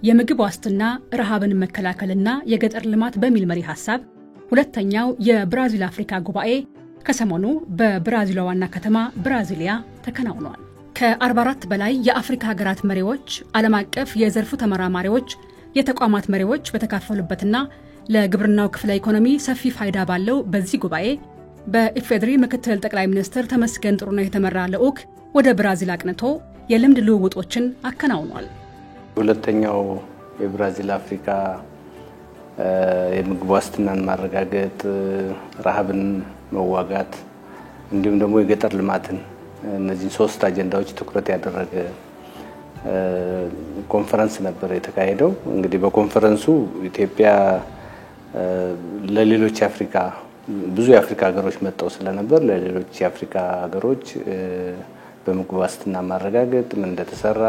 የምግብ ዋስትና ረሃብን መከላከልና የገጠር ልማት በሚል መሪ ሐሳብ ሁለተኛው የብራዚል አፍሪካ ጉባኤ ከሰሞኑ በብራዚል ዋና ከተማ ብራዚሊያ ተከናውኗል። ከ44 በላይ የአፍሪካ ሀገራት መሪዎች፣ ዓለም አቀፍ የዘርፉ ተመራማሪዎች፣ የተቋማት መሪዎች በተካፈሉበትና ለግብርናው ክፍለ ኢኮኖሚ ሰፊ ፋይዳ ባለው በዚህ ጉባኤ በኢፌድሪ ምክትል ጠቅላይ ሚኒስትር ተመስገን ጥሩነህ የተመራ ልዑክ ወደ ብራዚል አቅንቶ የልምድ ልውውጦችን አከናውኗል። ሁለተኛው የብራዚል አፍሪካ የምግብ ዋስትናን ማረጋገጥ፣ ረሃብን መዋጋት እንዲሁም ደግሞ የገጠር ልማትን እነዚህ ሶስት አጀንዳዎች ትኩረት ያደረገ ኮንፈረንስ ነበር የተካሄደው። እንግዲህ በኮንፈረንሱ ኢትዮጵያ ለሌሎች አፍሪካ ብዙ የአፍሪካ ሀገሮች መጣው ስለነበር ለሌሎች የአፍሪካ ሀገሮች በምግብ ዋስትና ማረጋገጥ ምን እንደተሰራ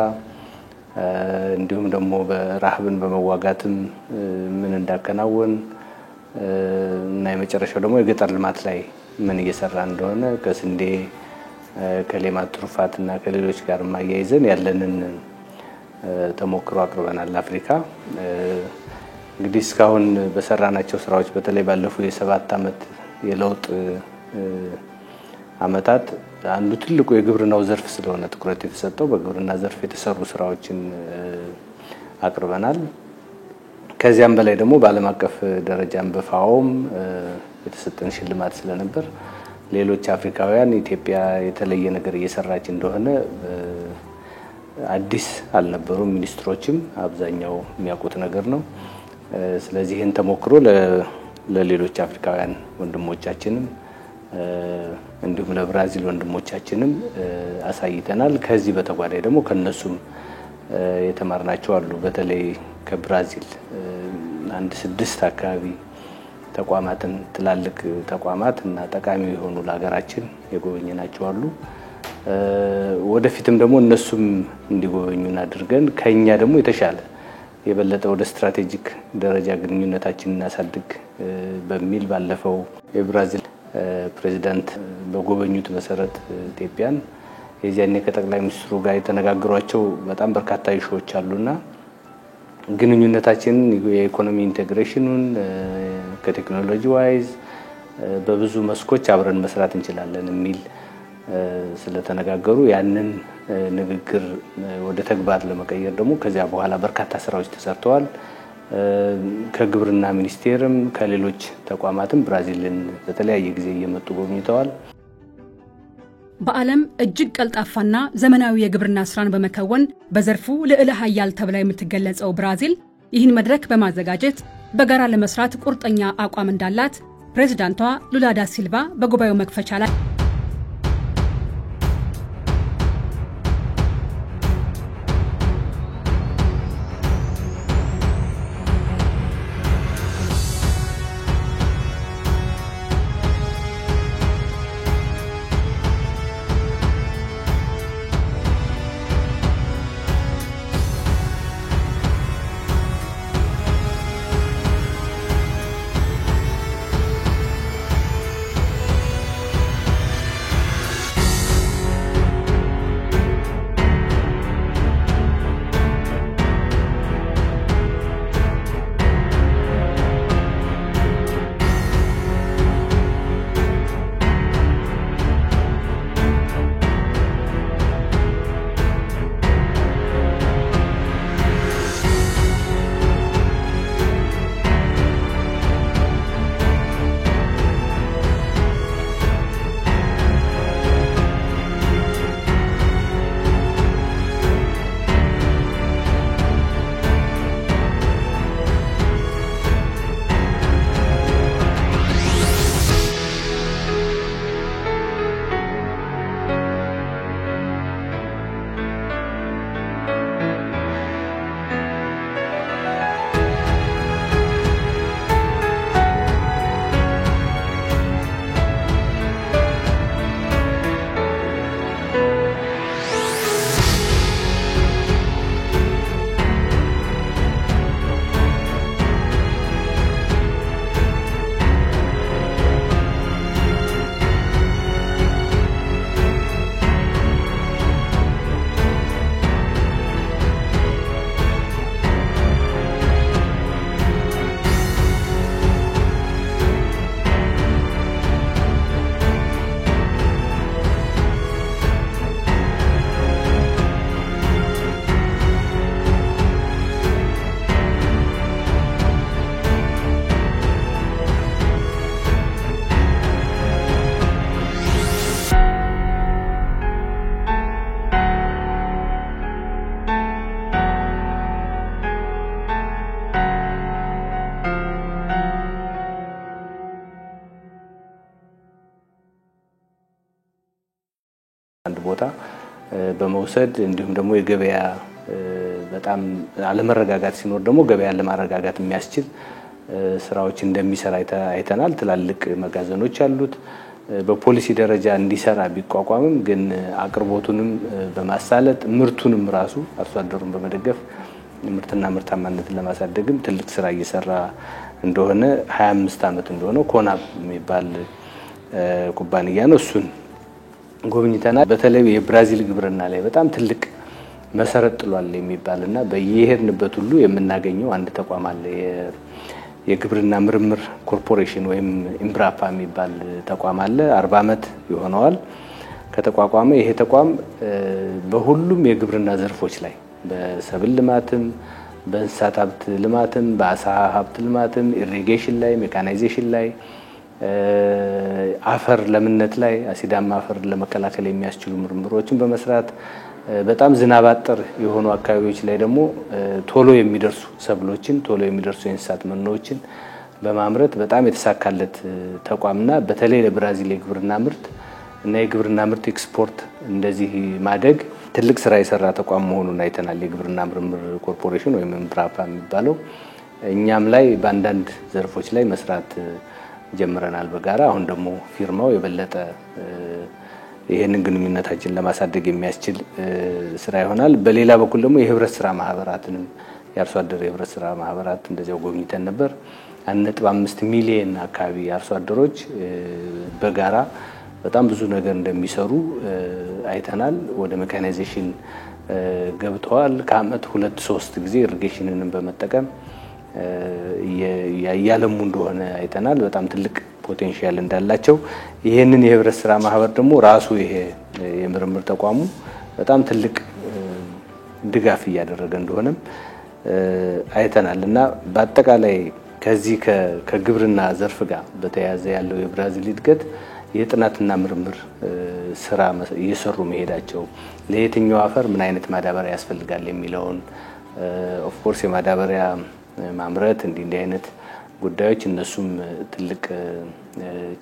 እንዲሁም ደግሞ በረሃብን በመዋጋትም ምን እንዳከናወን እና የመጨረሻው ደግሞ የገጠር ልማት ላይ ምን እየሰራ እንደሆነ ከስንዴ ከሌማት ትሩፋትና ከሌሎች ጋር ማያይዘን ያለንን ተሞክሮ አቅርበናል። አፍሪካ እንግዲህ እስካሁን በሰራናቸው ስራዎች በተለይ ባለፉት የ7 አመት የለውጥ አመታት አንዱ ትልቁ የግብርናው ዘርፍ ስለሆነ ትኩረት የተሰጠው በግብርና ዘርፍ የተሰሩ ስራዎችን አቅርበናል። ከዚያም በላይ ደግሞ በዓለም አቀፍ ደረጃም በፋኦም የተሰጠን ሽልማት ስለነበር ሌሎች አፍሪካውያን ኢትዮጵያ የተለየ ነገር እየሰራች እንደሆነ አዲስ አልነበሩም። ሚኒስትሮችም አብዛኛው የሚያውቁት ነገር ነው። ስለዚህ ይህን ተሞክሮ ለሌሎች አፍሪካውያን ወንድሞቻችንም እንዲሁም ለብራዚል ወንድሞቻችንም አሳይተናል። ከዚህ በተጓዳኝ ደግሞ ከነሱም የተማርናቸው አሉ። በተለይ ከብራዚል አንድ 6 አካባቢ ተቋማትን ትላልቅ ተቋማት እና ጠቃሚ የሆኑ ለሀገራችን የጎበኘናቸው አሉ። ወደፊትም ደግሞ እነሱም እንዲጎበኙን አድርገን ከኛ ደግሞ የተሻለ የበለጠ ወደ ስትራቴጂክ ደረጃ ግንኙነታችንን እናሳድግ በሚል ባለፈው የብራዚል ፕሬዝዳንት በጎበኙት መሰረት ኢትዮጵያን የዚያኔ ከጠቅላይ ሚኒስትሩ ጋር የተነጋገሯቸው በጣም በርካታ ኢሹዎች አሉና ግንኙነታችንን የኢኮኖሚ ኢንቴግሬሽኑን ከቴክኖሎጂ ዋይዝ በብዙ መስኮች አብረን መስራት እንችላለን የሚል ስለተነጋገሩ ያንን ንግግር ወደ ተግባር ለመቀየር ደግሞ ከዚያ በኋላ በርካታ ስራዎች ተሰርተዋል። ከግብርና ሚኒስቴርም ከሌሎች ተቋማትም ብራዚልን በተለያየ ጊዜ እየመጡ ጎብኝተዋል። በዓለም እጅግ ቀልጣፋና ዘመናዊ የግብርና ስራን በመከወን በዘርፉ ልዕለ ኃያል ተብላ የምትገለጸው ብራዚል ይህን መድረክ በማዘጋጀት በጋራ ለመስራት ቁርጠኛ አቋም እንዳላት ፕሬዝዳንቷ ሉላ ዳ ሲልቫ በጉባኤው መክፈቻ ላይ በመውሰድ እንዲሁም ደግሞ የገበያ በጣም አለመረጋጋት ሲኖር ደግሞ ገበያን ለማረጋጋት የሚያስችል ስራዎች እንደሚሰራ አይተናል። ትላልቅ መጋዘኖች አሉት። በፖሊሲ ደረጃ እንዲሰራ ቢቋቋምም ግን አቅርቦቱንም በማሳለጥ ምርቱንም ራሱ አርሶ አደሩን በመደገፍ ምርትና ምርታማነትን ለማሳደግም ትልቅ ስራ እየሰራ እንደሆነ 25 ዓመት እንደሆነ ኮናብ የሚባል ኩባንያ ነው። እሱን ጎብኝተናል። በተለይ የብራዚል ግብርና ላይ በጣም ትልቅ መሰረት ጥሏል የሚባልና በየሄድንበት ሁሉ የምናገኘው አንድ ተቋም አለ። የግብርና ምርምር ኮርፖሬሽን ወይም ኢምብራፓ የሚባል ተቋም አለ። 40 ዓመት ይሆነዋል ከተቋቋመ። ይሄ ተቋም በሁሉም የግብርና ዘርፎች ላይ በሰብል ልማትም፣ በእንስሳት ሀብት ልማትም፣ በአሳ ሀብት ልማትም፣ ኢሪጌሽን ላይ፣ ሜካናይዜሽን ላይ፣ አፈር ለምነት ላይ አሲዳማ አፈር ለመከላከል የሚያስችሉ ምርምሮችን በመስራት በጣም ዝናብ አጠር የሆኑ አካባቢዎች ላይ ደግሞ ቶሎ የሚደርሱ ሰብሎችን ቶሎ የሚደርሱ የእንስሳት መኖችን በማምረት በጣም የተሳካለት ተቋምና በተለይ ለብራዚል የግብርና ምርት እና የግብርና ምርት ኤክስፖርት እንደዚህ ማደግ ትልቅ ስራ የሰራ ተቋም መሆኑን አይተናል። የግብርና ምርምር ኮርፖሬሽን ወይም ኢምብራፓ የሚባለው እኛም ላይ በአንዳንድ ዘርፎች ላይ መስራት ጀምረናል በጋራ። አሁን ደግሞ ፊርማው የበለጠ ይሄንን ግንኙነታችን ለማሳደግ የሚያስችል ስራ ይሆናል። በሌላ በኩል ደግሞ የህብረት ስራ ማህበራትንም የአርሶ አደር የህብረት ስራ ማህበራት እንደዚያው ጎብኝተን ነበር። 1.5 ሚሊዮን አካባቢ አርሶ አደሮች በጋራ በጣም ብዙ ነገር እንደሚሰሩ አይተናል። ወደ ሜካናይዜሽን ገብተዋል። ከአመት 2-3 ጊዜ ኢሪጌሽንንም በመጠቀም ያያለሙ እንደሆነ አይተናል። በጣም ትልቅ ፖቴንሻል እንዳላቸው ይሄንን የህብረት ስራ ማህበር ደግሞ ራሱ ይሄ የምርምር ተቋሙ በጣም ትልቅ ድጋፍ እያደረገ እንደሆነም አይተናልና በአጠቃላይ ከዚህ ከግብርና ዘርፍ ጋር በተያያዘ ያለው የብራዚል እድገት የጥናትና ምርምር ስራ እየሰሩ መሄዳቸው ለየትኛው አፈር ምን አይነት ማዳበሪያ ያስፈልጋል የሚለውን ኦፍ ኮርስ የማዳበሪያ ማምረት እንዲህ አይነት ጉዳዮች እነሱም ትልቅ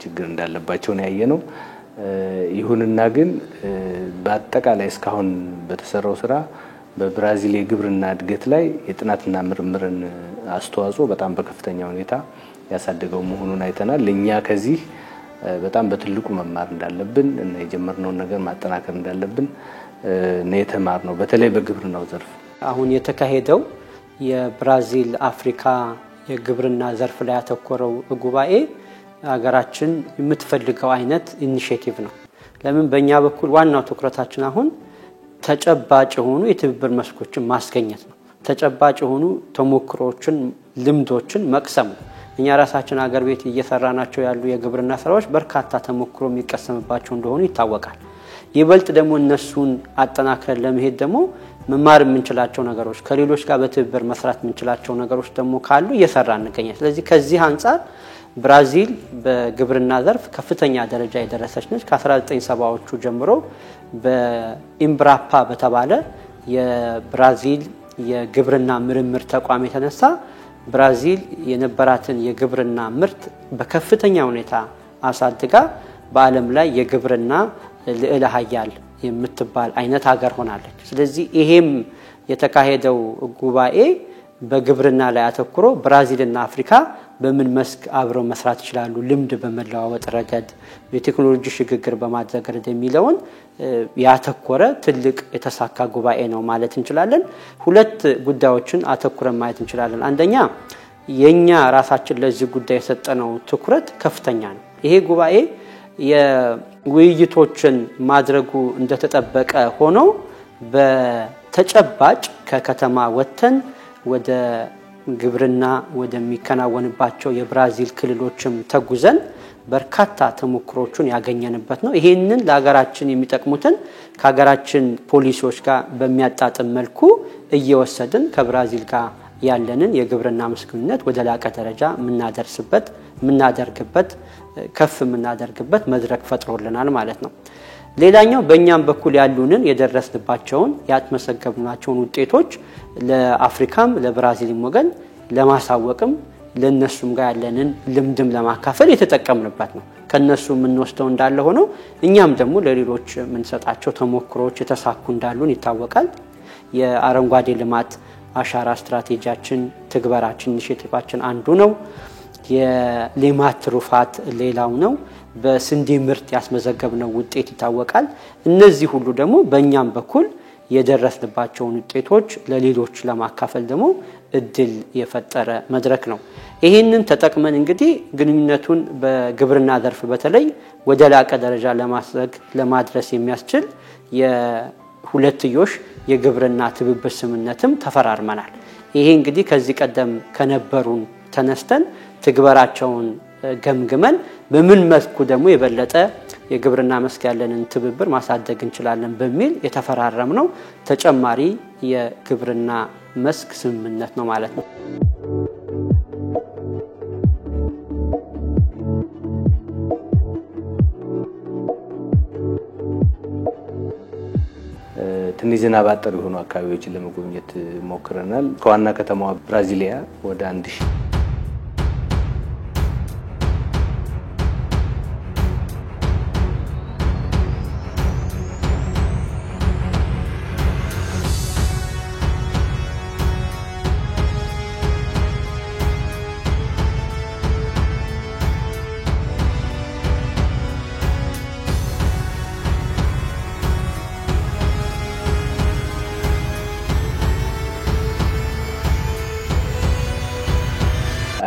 ችግር እንዳለባቸው ነው ያየነው። ይሁንና ግን በአጠቃላይ እስካሁን በተሰራው ስራ በብራዚል የግብርና እድገት ላይ የጥናትና ምርምርን አስተዋጽኦ በጣም በከፍተኛ ሁኔታ ያሳደገው መሆኑን አይተናል። ለኛ ከዚህ በጣም በትልቁ መማር እንዳለብን እና የጀመርነውን ነገር ማጠናከር እንዳለብን ነው የተማርነው። በተለይ በግብርናው ዘርፍ አሁን የተካሄደው የብራዚል አፍሪካ የግብርና ዘርፍ ላይ ያተኮረው ጉባኤ ሀገራችን የምትፈልገው አይነት ኢኒሺዬቲቭ ነው። ለምን በእኛ በኩል ዋናው ትኩረታችን አሁን ተጨባጭ የሆኑ የትብብር መስኮችን ማስገኘት ነው። ተጨባጭ የሆኑ ተሞክሮችን፣ ልምዶችን መቅሰም ነው። እኛ ራሳችን ሀገር ቤት እየሰራናቸው ያሉ የግብርና ስራዎች በርካታ ተሞክሮ የሚቀሰምባቸው እንደሆኑ ይታወቃል። ይበልጥ ደግሞ እነሱን አጠናክረን ለመሄድ ደግሞ መማር የምንችላቸው ነገሮች ከሌሎች ጋር በትብብር መስራት የምንችላቸው ነገሮች ደግሞ ካሉ እየሰራን እንገኛለን። ስለዚህ ከዚህ አንፃር ብራዚል በግብርና ዘርፍ ከፍተኛ ደረጃ የደረሰች ነች። ከ1970ዎቹ ጀምሮ በኢምብራፓ በተባለ የብራዚል የግብርና ምርምር ተቋም የተነሳ ብራዚል የነበራትን የግብርና ምርት በከፍተኛ ሁኔታ አሳድጋ በዓለም ላይ የግብርና ልዕለ ኃያል የምትባል አይነት ሀገር ሆናለች። ስለዚህ ይሄም የተካሄደው ጉባኤ በግብርና ላይ አተኩሮ ብራዚልና አፍሪካ በምን መስክ አብረው መስራት ይችላሉ፣ ልምድ በመለዋወጥ ረገድ የቴክኖሎጂ ሽግግር በማድረግ ረገድ የሚለውን ያተኮረ ትልቅ የተሳካ ጉባኤ ነው ማለት እንችላለን። ሁለት ጉዳዮችን አተኩረን ማየት እንችላለን። አንደኛ የኛ ራሳችን ለዚህ ጉዳይ የሰጠነው ትኩረት ከፍተኛ ነው። ይሄ ጉባኤ የውይይቶችን ማድረጉ እንደተጠበቀ ሆኖ በተጨባጭ ከከተማ ወጥተን ወደ ግብርና ወደሚከናወንባቸው የብራዚል ክልሎችም ተጉዘን በርካታ ተሞክሮችን ያገኘንበት ነው። ይሄንን ለሀገራችን የሚጠቅሙትን ከሀገራችን ፖሊሲዎች ጋር በሚያጣጥም መልኩ እየወሰድን ከብራዚል ጋር ያለንን የግብርና መስክነት ወደ ላቀ ደረጃ ምናደርግበት ከፍ ምናደርግበት መድረክ ፈጥሮልናል ማለት ነው። ሌላኛው በእኛም በኩል ያሉንን የደረስንባቸውን ያትመሰገብናቸውን ውጤቶች ለአፍሪካም ለብራዚልም ወገን ለማሳወቅም ለነሱም ጋር ያለንን ልምድም ለማካፈል የተጠቀምንበት ነው ከነሱ ምን ወስተው እንዳለ ሆኖ እኛም ደግሞ ለሌሎች ምን ሰጣቸው ተሞክሮች የተሳኩ እንዳሉን ይታወቃል የአረንጓዴ ልማት አሻራ ስትራቴጂያችን ትግበራችን ኢኒሺየቲቫችን አንዱ ነው የሌማት ትሩፋት ሌላው ነው በስንዴ ምርት ያስመዘገብነው ውጤት ይታወቃል እነዚህ ሁሉ ደግሞ በእኛም በኩል የደረስንባቸውን ውጤቶች ለሌሎች ለማካፈል ደግሞ እድል የፈጠረ መድረክ ነው ይሄንን ተጠቅመን እንግዲህ ግንኙነቱን በግብርና ዘርፍ በተለይ ወደ ላቀ ደረጃ ለማድረስ የሚያስችል የሁለትዮሽ የግብርና ትብብር ስምምነትም ተፈራርመናል ይሄ እንግዲህ ከዚህ ቀደም ከነበሩን ተነስተን ትግበራቸውን ገምግመን በምን መስኩ ደግሞ የበለጠ የግብርና መስክ ያለንን ትብብር ማሳደግ እንችላለን በሚል የተፈራረምነው ተጨማሪ የግብርና መስክ ስምምነት ነው ማለት ነው ትንሽ ዝናብ አጠር የሆኑ አካባቢዎችን ለመጎብኘት ሞክረናል ከዋና ከተማዋ ብራዚሊያ ወደ 1000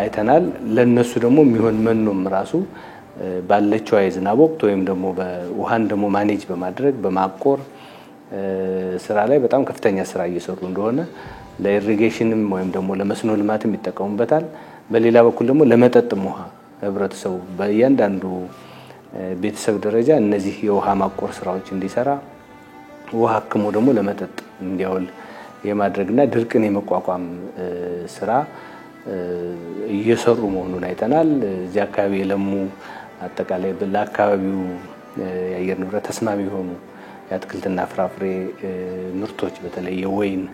አይተናል ለነሱ ደግሞ የሚሆን መኖም ራሱ ባለችው የዝናብ ወቅት ወይም ደግሞ በውሃን ደግሞ ማኔጅ በማድረግ በማቆር ስራ ላይ በጣም ከፍተኛ ስራ እየሰሩ እንደሆነ ለኢሪጌሽንም ወይም ደግሞ ለመስኖ ልማትም ይጠቀሙበታል በሌላ በኩል ደግሞ ለመጠጥም ውሃ ህብረተሰቡ በእያንዳንዱ ቤተሰብ ደረጃ እነዚህ የውሃ ማቆር ስራዎች እንዲሰራ ውሃ አክሞ ደግሞ ለመጠጥ እንዲያውል የማድረግና ድርቅን የመቋቋም ስራ እየሰሩ መሆኑን አይተናል እዚህ አካባቢ የለሙ አጠቃላይ በአካባቢው የአየር ንብረት ተስማሚ ሆኑ የአትክልትና ፍራፍሬ ምርቶች በተለይ የወይን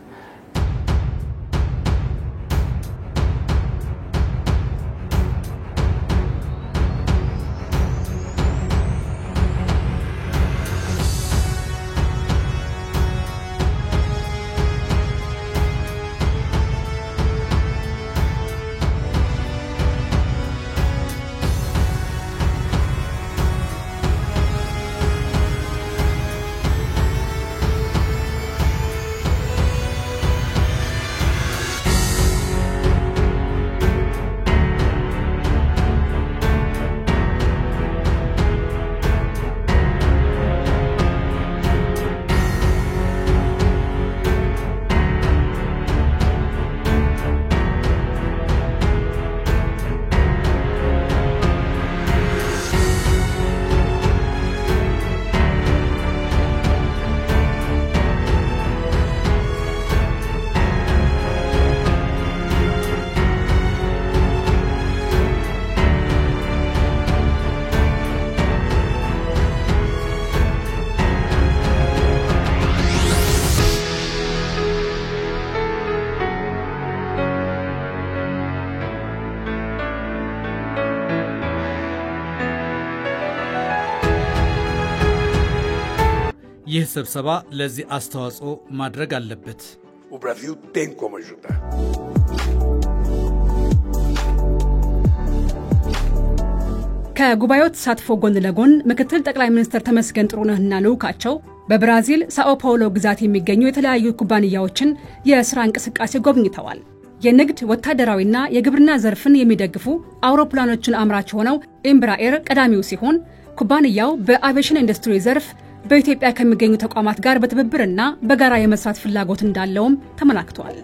ይህ ስብሰባ ለዚህ አስተዋጽኦ ማድረግ አለበት O Brasil tem como ajudar ከጉባኤው ተሳትፎ ጎን ለጎን ምክትል ጠቅላይ ሚኒስትር ተመስገን ጥሩነህና ልኡካቸው በብራዚል ሳኦ ፓውሎ ግዛት የሚገኙ የተለያዩ ኩባንያዎችን የሥራ እንቅስቃሴ ጎብኝተዋል የንግድ ወታደራዊና የግብርና ዘርፍን የሚደግፉ አውሮፕላኖችን አምራች ሆነው ኤምብራኤር ቀዳሚው ሲሆን ኩባንያው በአቪዬሽን ኢንዱስትሪ ዘርፍ በኢትዮጵያ ከሚገኙ ተቋማት ጋር በትብብርና በጋራ የመስራት ፍላጎት እንዳለውም ተመላክቷል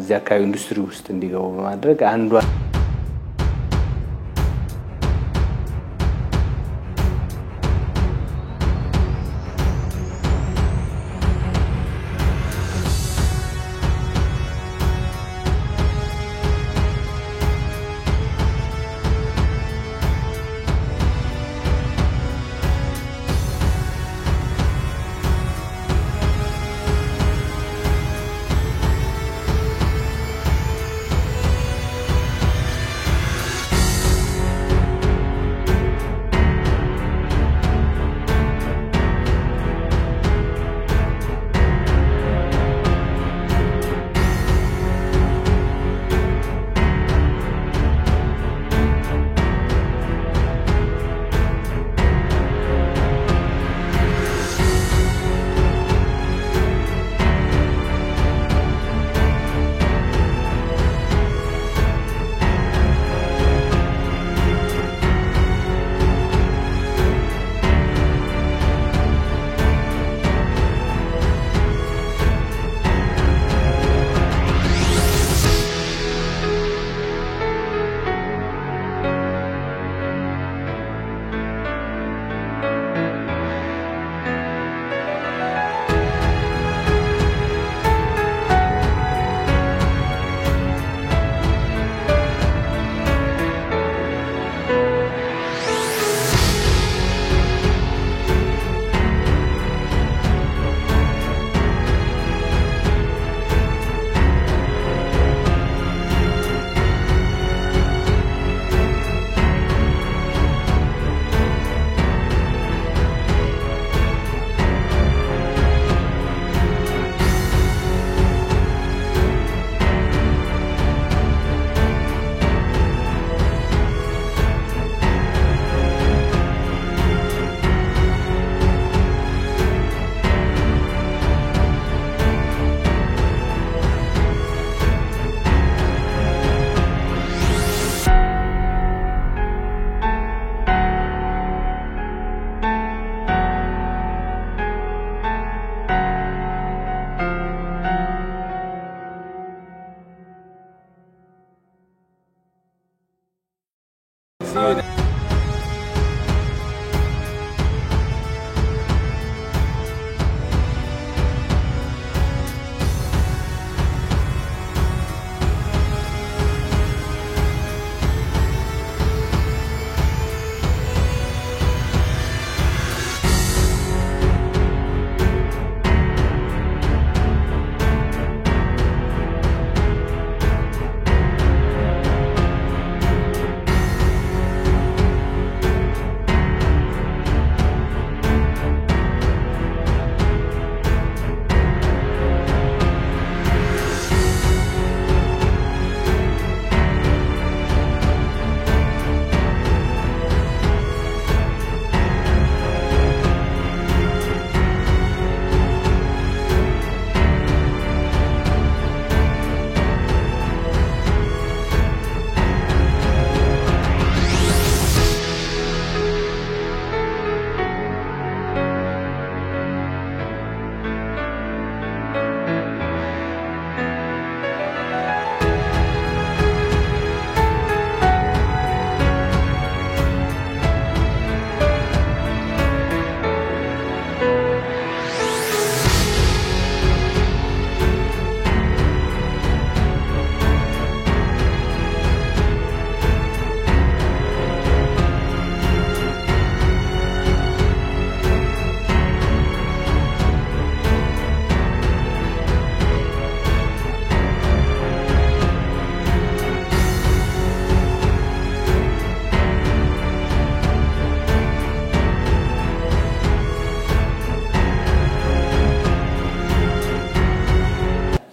እዚያ አካባቢ ኢንዱስትሪ ውስጥ እንዲገቡ በማድረግ አንዷ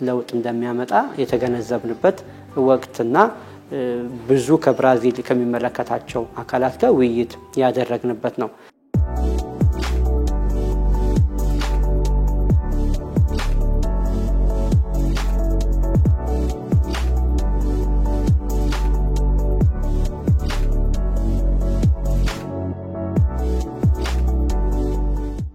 ለውጥ እንደሚያመጣ የተገነዘብንበት ወቅትና ብዙ ከብራዚል ከሚመለከታቸው አካላት ጋር ውይይት ያደረግንበት ነው።